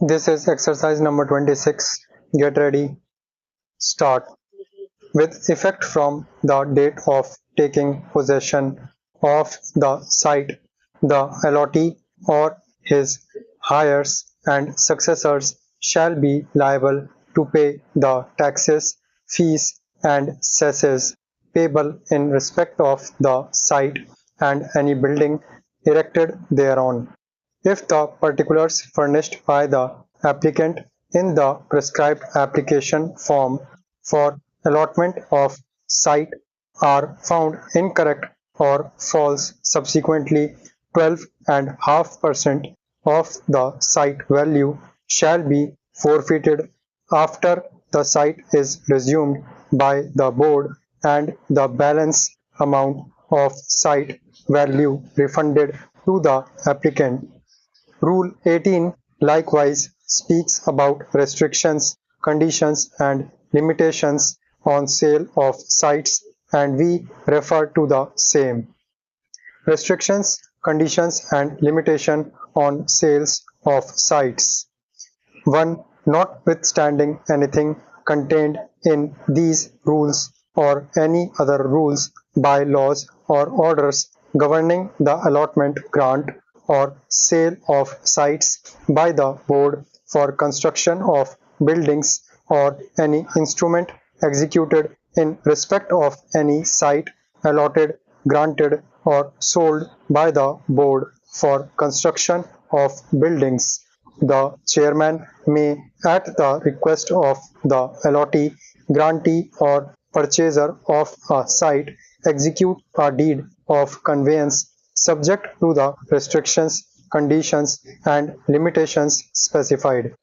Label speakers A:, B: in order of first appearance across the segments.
A: This is exercise number 26. Get ready. Start. With effect from the date of taking possession of the site, the allottee or his heirs and successors shall be liable to pay the taxes, fees, and cesses payable in respect of the site and any building erected thereon. If the particulars furnished by the applicant in the prescribed application form for allotment of site are found incorrect or false, subsequently 12.5% of the site value shall be forfeited after the site is resumed by the board and the balance amount of site value refunded to the applicant. Rule 18 likewise speaks about restrictions, conditions, and limitations on sale of sites, and we refer to the same. Restrictions, conditions, and limitation on sales of sites. 1. Notwithstanding anything contained in these rules or any other rules, bylaws, or orders governing the allotment, grant, or sale of sites by the board for construction of buildings or any instrument executed in respect of any site allotted, granted, or sold by the board for construction of buildings. The chairman may, at the request of the allottee, grantee, or purchaser of a site, execute a deed of conveyance subject to the restrictions, conditions, and limitations specified.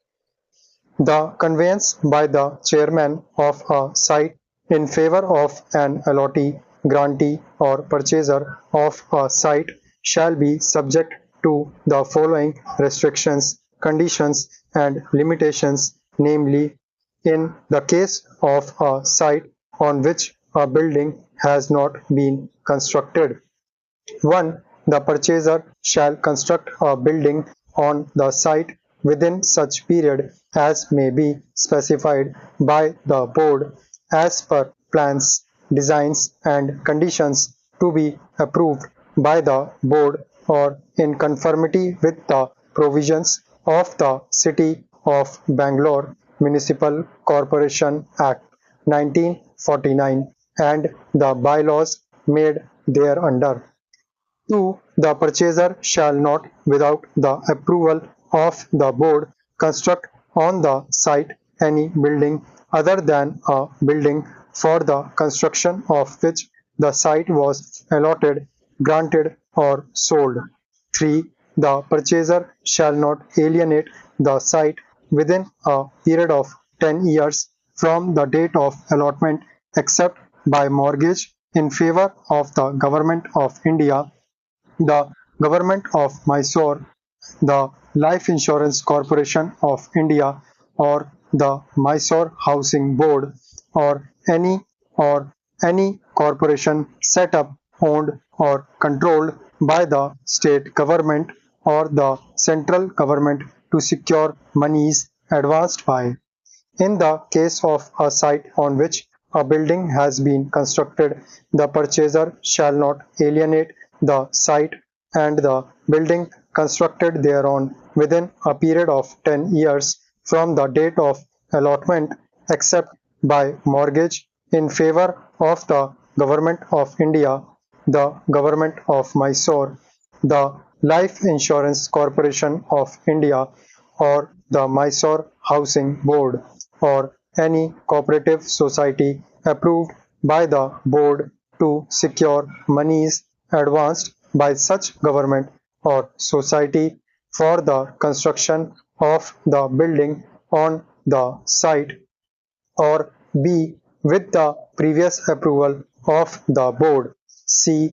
A: The conveyance by the chairman of a site in favor of an allottee, grantee, or purchaser of a site shall be subject to the following restrictions, conditions, and limitations, namely, in the case of a site on which a building has not been constructed. 1. The purchaser shall construct a building on the site within such period as may be specified by the board as per plans, designs, and conditions to be approved by the board or in conformity with the provisions of the City of Bangalore Municipal Corporation Act 1949 and the bylaws made thereunder. 2. The purchaser shall not, without the approval of the board, construct on the site any building other than a building for the construction of which the site was allotted, granted, or sold. 3. The purchaser shall not alienate the site within a period of 10 years from the date of allotment except by mortgage in favor of the Government of India, the Government of Mysore, the Life Insurance Corporation of India, or the Mysore Housing Board, or any corporation set up, owned, or controlled by the state government or the central government to secure monies advanced by. In the case of a site on which a building has been constructed, the purchaser shall not alienate the site and the building constructed thereon within a period of 10 years from the date of allotment except by mortgage in favor of the Government of India, the Government of Mysore, the Life Insurance Corporation of India, or the Mysore Housing Board, or any cooperative society approved by the board to secure monies advanced by such government or society for the construction of the building on the site, or B. With the previous approval of the board. C.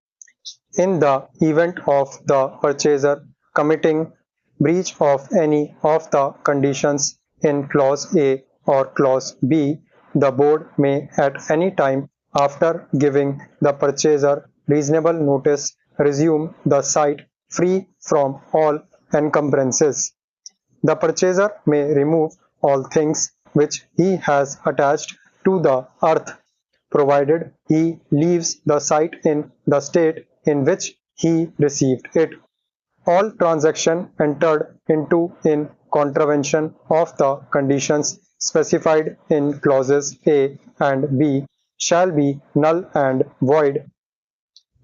A: In the event of the purchaser committing breach of any of the conditions in clause A or clause B, the board may at any time after giving the purchaser reasonable notice resume the site free from all encumbrances. The purchaser may remove all things which he has attached to the earth, provided he leaves the site in the state in which he received it. All transaction entered into in contravention of the conditions specified in clauses A and B shall be null and void,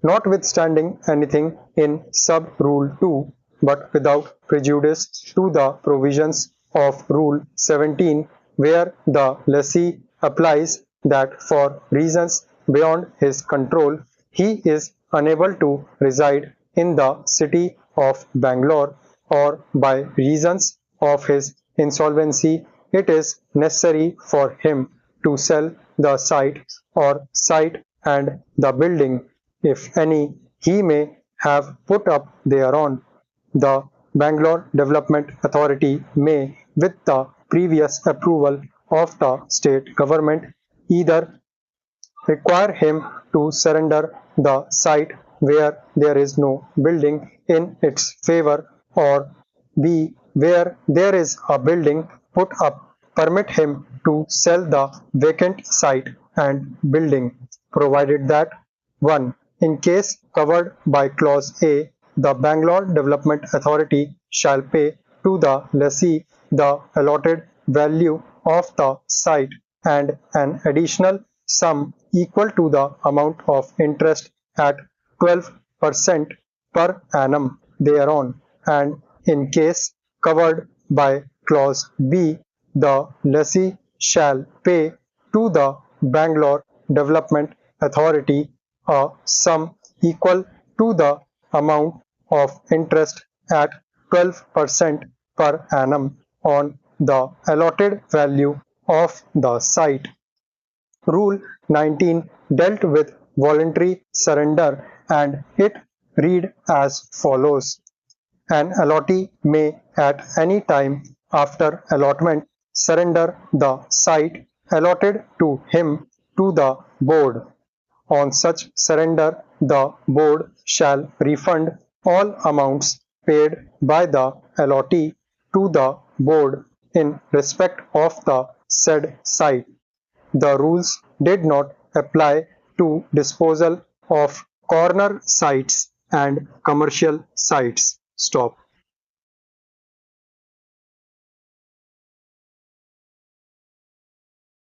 A: notwithstanding anything in sub-rule 2, but without prejudice to the provisions of Rule 17, where the lessee applies that for reasons beyond his control he is unable to reside in the city of Bangalore, or by reasons of his insolvency it is necessary for him to sell the site or site and the building, if any, he may have put up thereon. The Bangalore Development Authority may, with the previous approval of the state government, either require him to surrender the site where there is no building in its favor, or B, where there is a building put up, permit him to sell the vacant site and building, provided that 1. In case covered by Clause A, the Bangalore Development Authority shall pay to the lessee the allotted value of the site and an additional sum equal to the amount of interest at 12% per annum thereon, and in case covered by Clause B, the lessee shall pay to the Bangalore Development Authority a sum equal to the amount of interest at 12% per annum on the allotted value of the site. Rule 19 dealt with voluntary surrender, and it read as follows. An allottee may at any time after allotment surrender the site allotted to him to the board. On such surrender, the board shall refund all amounts paid by the allottee to the board in respect of the said site. The rules did not apply to disposal of corner sites and commercial sites. Stop.